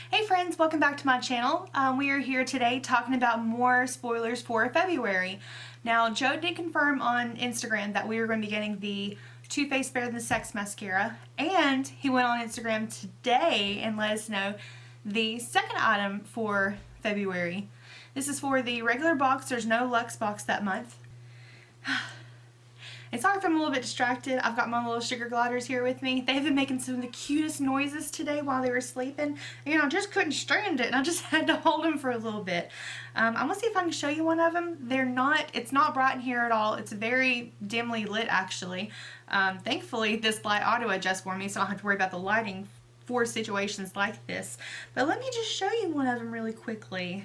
Hey friends, welcome back to my channel. We are here today talking about more spoilers for February. Now, Joe did confirm on Instagram that we were going to be getting the Too Faced Better Than Sex mascara, and he went on Instagram today and let us know the second item for February. This is for the regular box. There's no Luxe box that month. And sorry if I'm a little bit distracted. I've got my little sugar gliders here with me. They've been making some of the cutest noises today while they were sleeping. And I just couldn't stand it, and I just had to hold them for a little bit. I'm going to see if I can show you one of them. It's not bright in here at all. It's very dimly lit, actually. Thankfully, this light auto adjusts for me, so I don't have to worry about the lighting for situations like this. But let me just show you one of them really quickly.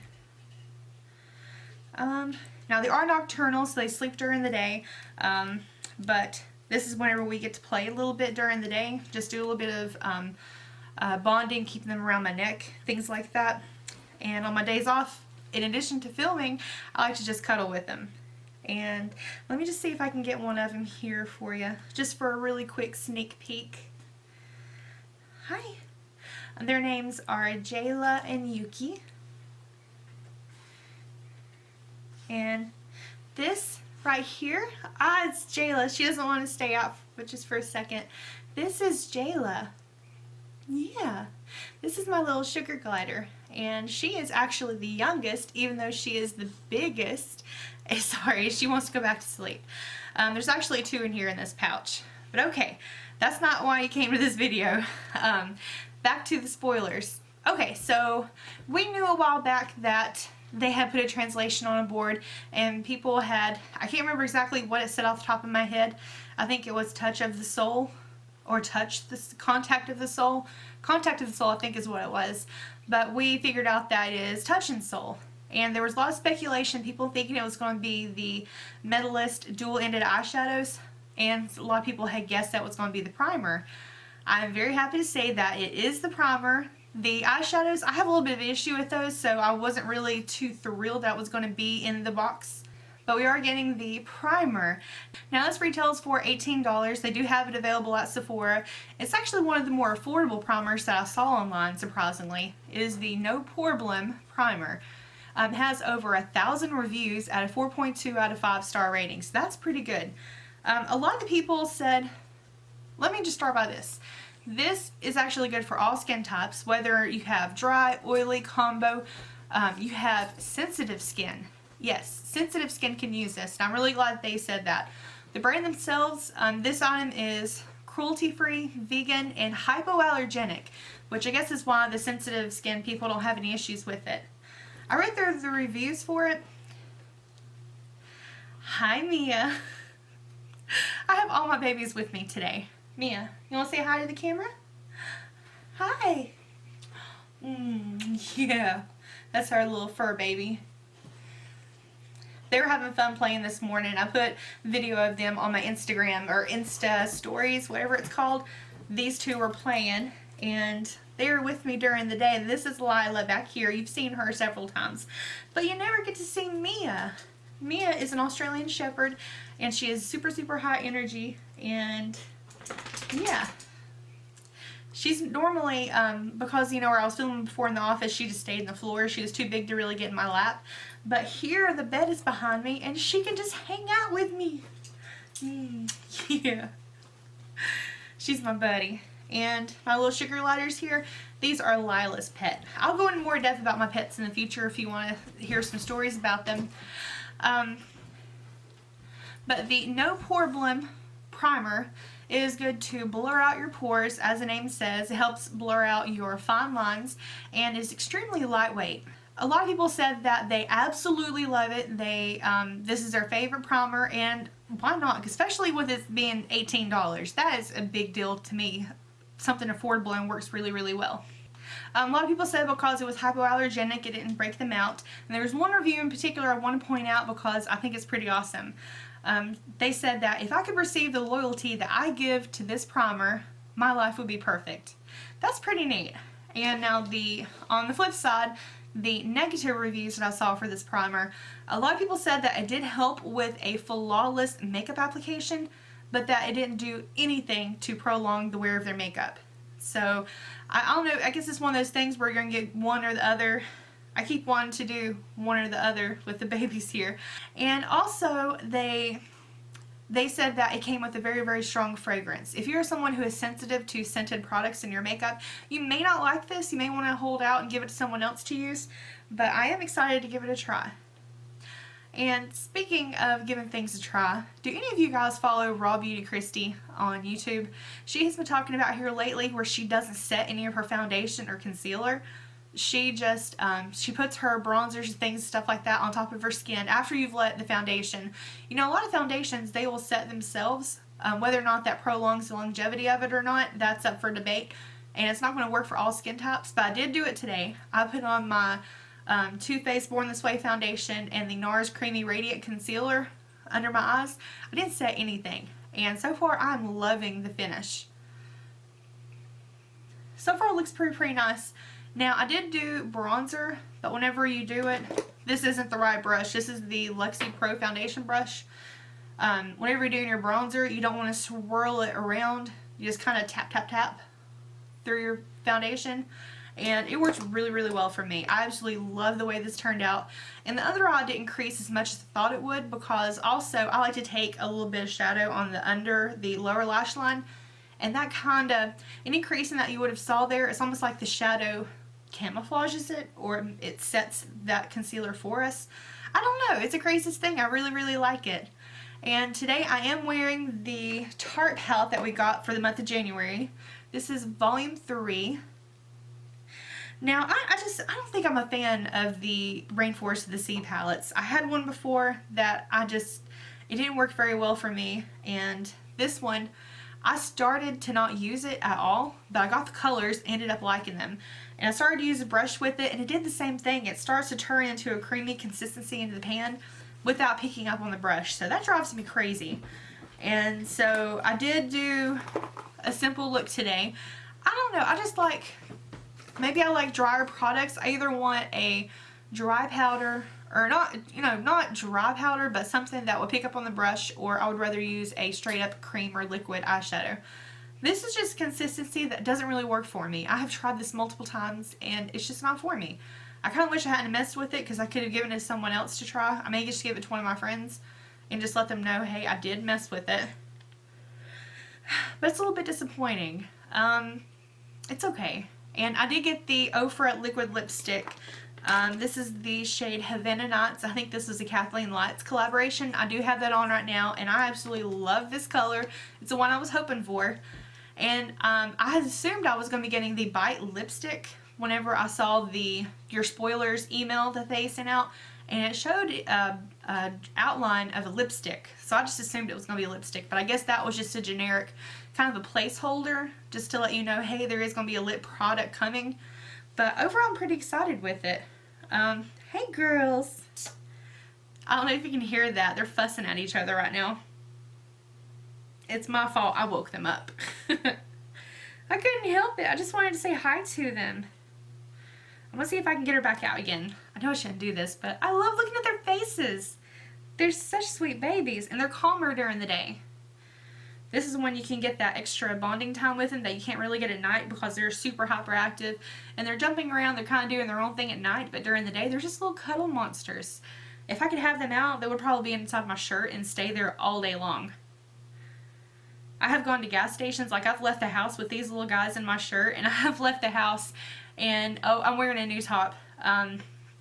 Now, they are nocturnal, so they sleep during the day. But this is whenever we get to play a little bit during the day. Just do a little bit of bonding, keeping them around my neck, things like that. And on my days off, in addition to filming, I like to just cuddle with them. And let me just see if I can get one of them here for you, just for a really quick sneak peek. Hi. And their names are Jayla and Yuki. And this right here, it's Jayla. She doesn't want to stay out but just for a second. This is Jayla. Yeah, this is my little sugar glider, and she is actually the youngest, even though she is the biggest. Sorry, she wants to go back to sleep. There's actually two in here in this pouch, but okay, that's not why you came to this video. Back to the spoilers. Okay, so we knew a while back that they had put a translation on a board, and people had, I can't remember exactly what it said off the top of my head. I think it was touch of the soul, or contact of the soul. Contact of the soul, I think, is what it was. But we figured out that it is touch and soul. And there was a lot of speculation, people thinking it was going to be the Medalist dual-ended eyeshadows, and a lot of people had guessed that was going to be the primer. I'm very happy to say that it is the primer. The eyeshadows, I have a little bit of an issue with those, so I wasn't really too thrilled that was going to be in the box. But we are getting the primer. Now this retails for $18. They do have it available at Sephora. It's actually one of the more affordable primers that I saw online, surprisingly. It is the No Problem primer. It has over 1,000 reviews at a 4.2 out of 5 star rating, so that's pretty good. A lot of the people said, let me just start by this. This is actually good for all skin types, whether you have dry, oily, combo, you have sensitive skin. Yes, sensitive skin can use this, and I'm really glad they said that. The brand themselves, this item is cruelty-free, vegan, and hypoallergenic, which I guess is why the sensitive skin people don't have any issues with it. I read through the reviews for it. Hi, Mia. I have all my babies with me today. Mia, you want to say hi to the camera? Hi. Yeah, that's our little fur baby. They were having fun playing this morning. I put video of them on my Instagram, or Insta stories, whatever it's called. These two were playing, and they were with me during the day. This is Lila back here. You've seen her several times, but you never get to see Mia. Mia is an Australian Shepherd, and she is super, super high energy, and yeah, she's normally, because, you know, where I was filming before in the office, she just stayed in the floor. She was too big to really get in my lap. But here, the bed is behind me, and she can just hang out with me. Yeah. She's my buddy. And my little sugar gliders here, these are Lila's pet. I'll go into more depth about my pets in the future if you want to hear some stories about them. But the No Problem primer is good to blur out your pores, as the name says. It helps blur out your fine lines and is extremely lightweight. A lot of people said that they absolutely love it. This is their favorite primer, and why not? Especially with it being $18. That is a big deal to me. Something affordable and works really, really well. A lot of people said because it was hypoallergenic, it didn't break them out. And there's one review in particular I want to point out because I think it's pretty awesome. They said that if I could receive the loyalty that I give to this primer, my life would be perfect. That's pretty neat. And now on the flip side, the negative reviews that I saw for this primer, a lot of people said that it did help with a flawless makeup application, but that it didn't do anything to prolong the wear of their makeup. So I don't know, I guess it's one of those things where you're going to get one or the other. I keep wanting to do one or the other with the babies here. And also they said that it came with a very, very strong fragrance. If you're someone who is sensitive to scented products in your makeup, you may not like this. You may want to hold out and give it to someone else to use, but I am excited to give it a try. And speaking of giving things a try, do any of you guys follow Raw Beauty Christy on YouTube? She has been talking about here lately where she doesn't set any of her foundation or concealer. She just, she puts her bronzers, things, stuff like that on top of her skin after you've let the foundation. You know, a lot of foundations, they will set themselves. Whether or not that prolongs the longevity of it or not, that's up for debate. And it's not going to work for all skin types, but I did do it today. I put on my Too Faced Born This Way foundation and the NARS Creamy Radiant Concealer under my eyes. I didn't set anything. And so far, I'm loving the finish. So far, it looks pretty nice. Now, I did do bronzer, but whenever you do it, this isn't the right brush. This is the Luxie Pro Foundation brush. Whenever you're doing your bronzer, you don't want to swirl it around. You just kind of tap, tap, tap through your foundation. And it works really, really well for me. I absolutely love the way this turned out. And the other eye didn't crease as much as I thought it would, because also I like to take a little bit of shadow on the under the lower lash line. And that kind of, any creasing that you would have saw there, it's almost like the shadow camouflages it, or it sets that concealer for us. I don't know, it's the craziest thing. I really, really like it. And today I am wearing the Tarte palette that we got for the month of January. This is volume 3. Now, I don't think I'm a fan of the Rainforest of the Sea palettes. I had one before that it didn't work very well for me. And this one, I started to not use it at all, but I got the colors, ended up liking them. And I started to use a brush with it, and it did the same thing. It starts to turn into a creamy consistency into the pan without picking up on the brush. So that drives me crazy. And so I did do a simple look today. I don't know, I just like, maybe I like drier products. I either want a dry powder, or not, you know, not dry powder, but something that would pick up on the brush, or I would rather use a straight up cream or liquid eyeshadow. This is just consistency that doesn't really work for me. I have tried this multiple times and it's just not for me. I kind of wish I hadn't messed with it, because I could have given it to someone else to try. I may just give it to one of my friends and just let them know, hey, I did mess with it. But it's a little bit disappointing. It's okay. And I did get the Ofra liquid lipstick. This is the shade Havana Nights. I think this is a Kathleen Lights collaboration. I do have that on right now, and I absolutely love this color. It's the one I was hoping for. And I had assumed I was going to be getting the Bite lipstick whenever I saw your spoilers email that they sent out, and it showed an outline of a lipstick. So I just assumed it was going to be a lipstick, but I guess that was just a generic kind of a placeholder just to let you know, hey, there is going to be a lip product coming. But overall, I'm pretty excited with it. Hey girls. I don't know if you can hear that. They're fussing at each other right now. It's my fault. I woke them up. I couldn't help it. I just wanted to say hi to them. I'm going to see if I can get her back out again. I know I shouldn't do this, but I love looking at their faces. They're such sweet babies, and they're calmer during the day. This is when you can get that extra bonding time with them that you can't really get at night, because they're super hyperactive and they're jumping around. They're kind of doing their own thing at night, but during the day, they're just little cuddle monsters. If I could have them out, they would probably be inside my shirt and stay there all day long. I have gone to gas stations, like I've left the house with these little guys in my shirt, and I have left the house and, oh, I'm wearing a new top.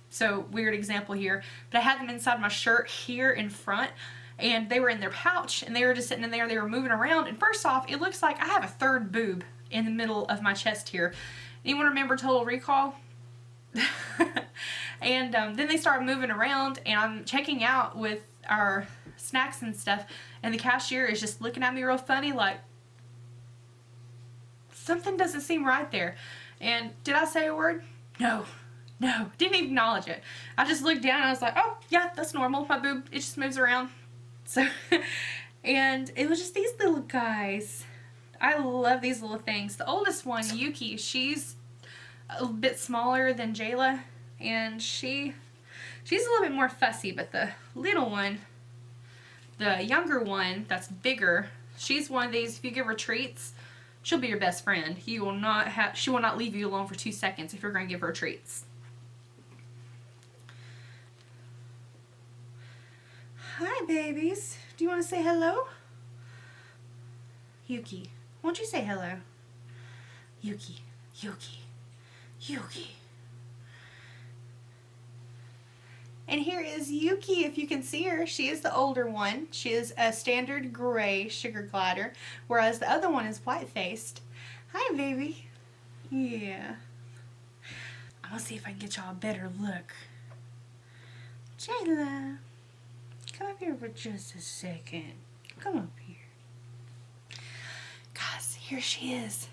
So weird example here, but I had them inside my shirt here in front, and they were in their pouch, and they were just sitting in there, they were moving around, and first off, it looks like I have a third boob in the middle of my chest here. Anyone remember Total Recall? And then they started moving around, and I'm checking out with our snacks and stuff, and the cashier is just looking at me real funny, like, something doesn't seem right there. And did I say a word? No, didn't even acknowledge it. I just looked down and I was like, oh yeah, that's normal, my boob, it just moves around. So, and it was just these little guys. I love these little things. The oldest one, Yuki, she's a bit smaller than Jayla, and she's a little bit more fussy, but the little one, the younger one that's bigger, she's one of these, if you give her treats, she'll be your best friend. She will not leave you alone for 2 seconds if you're going to give her treats. Hi, babies. Do you want to say hello? Yuki, won't you say hello? Yuki, Yuki, Yuki. And here is Yuki, if you can see her. She is the older one. She is a standard gray sugar glider, whereas the other one is white-faced. Hi, baby. Yeah. I'm gonna see if I can get y'all a better look. Jayla, come up here for just a second. Come up here. Guys, here she is.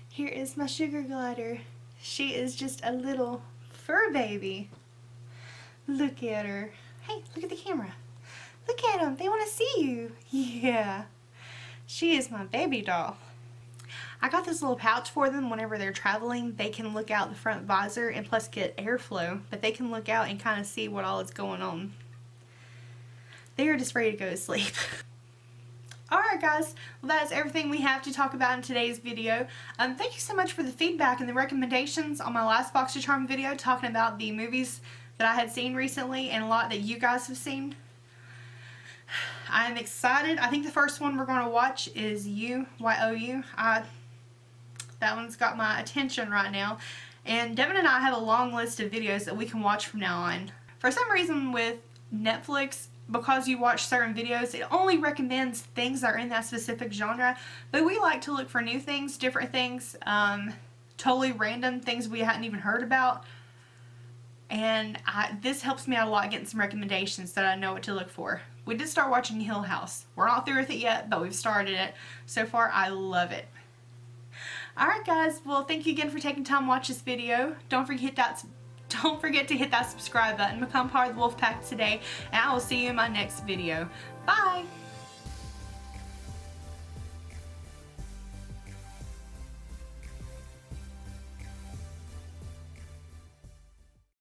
Here is my sugar glider. She is just a little fur baby. Look at her. Hey, look at the camera. Look at them. They want to see you. Yeah. She is my baby doll. I got this little pouch for them whenever they're traveling. They can look out the front visor and plus get airflow, but they can look out and kind of see what all is going on. They are just ready to go to sleep. Alright guys, well that is everything we have to talk about in today's video. Thank you so much for the feedback and the recommendations on my last Boxycharm video talking about the movies that I had seen recently and a lot that you guys have seen. I'm excited. I think the first one we're going to watch is You. That one's got my attention right now. And Devin and I have a long list of videos that we can watch from now on. For some reason with Netflix, because you watch certain videos, it only recommends things that are in that specific genre. But we like to look for new things, different things, totally random things we hadn't even heard about. And this helps me out a lot getting some recommendations that I know what to look for. We did start watching Hill House. We're not through with it yet, but we've started it. So far, I love it. Alright guys, well thank you again for taking time to watch this video. Don't forget to hit that subscribe button, become part of the Wolf Pack today, and I will see you in my next video. Bye!